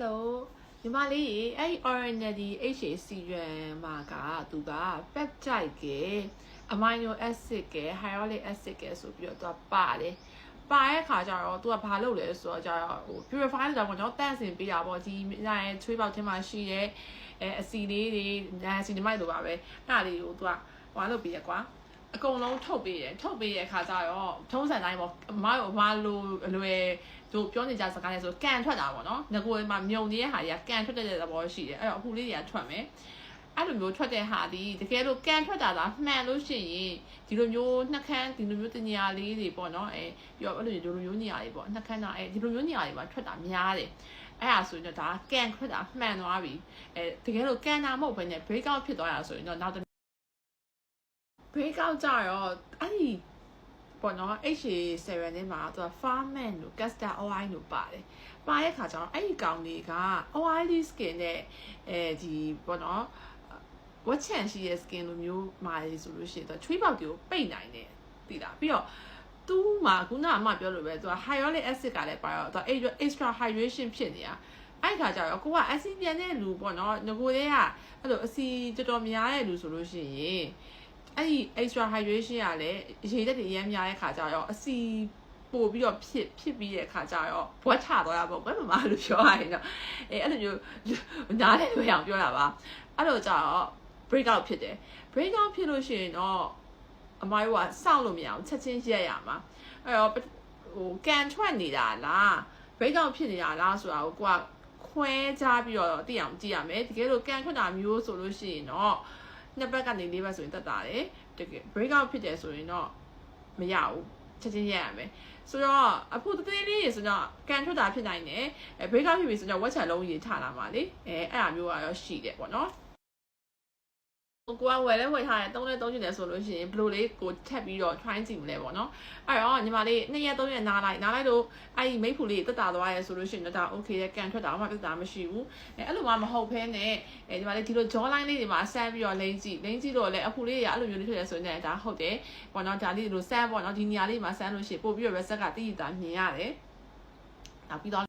Hello ညီမလေးအဲ့ Orange HAC ရွံမှာကသူက peptide က amino acid က hyaluronic acid ကဆိုပြီးတော့သူကပါတယ်ပါရဲ့ခါကျတော့သူကဘာလုပ်လဲဆိုတော့ကျတော့ဟို purify လုပ်တာပေါ့နော်တန့်စင်ပေးတာပေါ့ဒီနိုင်ချွေးပေါက်ထဲမှာရှိတဲ့အစီလေးတွေအစီဒီမိုက်လိုပါပဲအဲ့ဒါလေးကိုသူကဟိုလုပ်ပေးရကွာအကုန်လုံးထုတ်ပေးရဲ့အခါကျတော့ထုံးစံတိုင်းပေါ့မလိုအလွယ်တို့ပြောနေကြစကားလဲဆိုကန်ထွက်တာပေါ့နော်ငကိုမှာမြုံနေတဲ့ဟာတွေကကန်ထွက်တဲ့သဘောရှိတယ်အဲ့တော့အပူလေးတွေကထွက်မယ်အဲ့လိုမျိုးထွက်တဲ့ဟာဒီတကယ်လို့ကန်ထွက်တာလားမှန်လို့ရှိရင်ဒီလိုမျိုးနှက်ခမ်းဒီလိုမျိုးတညာလေးတွေပေါ့နော်ပြီးတော့အဲ့လိုမျိုးညာလေးပေါ့နှက်ခမ်းတာဒီလိုမျိုးညာလေးမှာထွက်တာများတယ်အဲ့ဒါဆိုရင်တော့ဒါကန်ထွက်တာမှန်သွားပြီတကယ်လို့ကန်တာမဟုတ်ဘဲနဲ့ break out ဖြစ်သွားတာဆိုရင်တော့နောက်break out ကြရောအဲ့ဒီပေါ့နော် HA7 ထဲမှာသူက farman လို့ castor oil လို့ပါတယ်ပါရဲ့ခါကျတော့အဲ့ဒီကောင်တွေက oily skin နဲ့ဒီပေါ့နော်ဝက်ချန်ရှိရဲ့ skin လိုမျိုးမာလေဆိုလို့ရှိရင်တော့ချွေးပေါက်တွေကိုပိတ်နိုင်တယ်သိလားပြီးတော့သူ့မှာခုနကမှပြောလို့ပဲသူက hyaluronic acid ကလည်းပါတော့သူက extra hydration ဖြစ်နေတာအဲ့ခါကျတော့ကိုကအဆီပြန်တဲ့လူပေါ့နော်ငကိုတွေကအဲ့လိုအဆီတော်တော်များတဲ့လူဆိုလို့ရှိရင်အဲ့ဒီ extra hydration ကလည်းရေတက်တွေအများများတဲ့ခါကျတော့အစီပို့ပြီးတော့ဖြစ်ပြီးတဲ့ခါကျတော့ဘွက်ထသွားတာပေါ့ဘယ်မှာလို့ပြောရရင်တော့အဲ့လိုမျိုးနားလည်းလွယ်အောင်ပြောတာပါအဲ့လိုကျတော့ break out ဖြစ်တယ် break out ဖြစ်လို့ရှိရင်တော့အမတို့ကစောင့်လို့မရအောင်ချက်ချင်းရက်ရမှာအဲ့တော့ဟိုကန်ထွက်နေတာလား break out ဖြစ်နေတာလားဆိုတာကိုကိုကခွဲခြားပြီးတော့သိအောင်ကြည့်ရမယ်တကယ်လို့ကန်ထွက်တာမျိုးဆိုလို့ရှိရင်တော့နှစ်ဘက်ကနေလေးဘက်ဆိုရင်တက်တာတယ်တကယ် break out ဖြစ်တယ်ဆိုရင်တော့မရဘူးချက်ချင်းရက်ရမယ်ဆိုတော့အခုတသေးလေးဆိုတော့ကန်ထွက်တာဖြစ်နိုင်တယ်break out ဖြစ်ပြီဆိုတော့ဝက်ချန်လုံးကြီးထလာမှာလေအဲ့ဒါမျိုးကတော့ရှိတယ်ပေါ့နော်ကိုကဝယ်ထားတယ်3ချင်တယ်ဆိုလို့ရှိရင်ဘလို့လေးကိုထက်ပြီးတော့ try ကြည့်မလဲပေါ့နော်အဲ့တော့ညီမလေး2ရက်3ရက်နားလိုက်လို့အဲ့ဒီမိတ်ဖူလေးတက်တာသွားရဲဆိုလို့ရှိရင်တော့ဒါ okay တဲ့ကန်ထွက်တာမှတက်တာမရှိဘူးအဲ့လိုမှမဟုတ်ဘဲနဲ့ညီမလေးဒီလို jaw line လေးတွေမှာဆန်းပြီးတော့လိမ့်ကြည့်တော့လည်းအဖူလေးတွေကအဲ့လိုမျိုးလေးဖြစ်တယ်ဆိုရင်ဒါဟုတ်တယ်ပေါ့နော်ဒါလေးဒီလိုဆန်းပေါ့နော်ဒီနေရာလေးမှာဆန်းလို့ရှိရင်ပို့ပြီးတော့ reset ကတိတိတာမြင်ရတယ်နောက်ပြီးတော့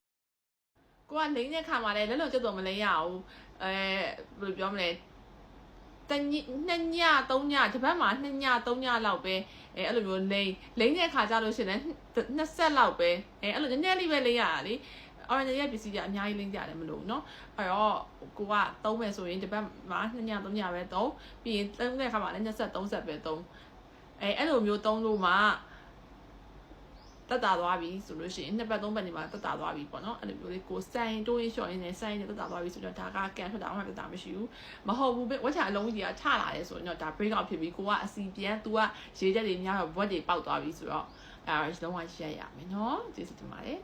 ကိုကလိမ့်တဲ့ခါမှာလည်းလက်လုံကျက်တော့မလိမ့်ရဘူးဘယ်လိုပြောမလဲ2ည3ညဒီဘက်မှာ2ည3ညလောက်ပဲအဲ့လိုမျိုးလိမ့်တဲ့ခါကြလို့ရှိရင်2ဆက်လောက်ပဲအဲ့လိုနည်းနည်းလေးပဲလိမ့်ရတာလေ orange ရဲ့ပစ္စည်းကအများကြီးလိမ့်ကြတယ်မလို့เนาะအဲ့တော့ကိုကသုံးမယ်ဆိုရင်ဒီဘက်မှာ2ည3ညပဲသုံးပြီးရင်သုံးတဲ့ခါမှာလည်း2ဆက်3ဆက်ပဲသုံးအဲ့လိုမျိုးသုံးလို့မှတက်တာသွားပြီဆိုလို့ရှိရင်နှစ်ပတ်3ပတ်နေမှာတက်တာသွားပြီပေါ့နော်အဲ့လိုမျိုးလေးကိုဆိုင်တိုးရင် short နေဆိုင်နေတက်တာသွားပြီဆိုတော့ဒါကကန်ထွက်တာမှတက်တာမရှိဘူးမဟုတ်ဘူးဝက်ချာအလုံးကြီးကထလာတယ်ဆိုရင်တော့ဒါ break out ဖြစ်ပြီးကိုကအစီပြန် तू ကရေချက်တွေများတော့ဘွက်တွေပေါက်သွားပြီဆိုတော့အဲလုံးဝရှက်ရမယ်နော်ကျေးဇူးတင်ပါတယ်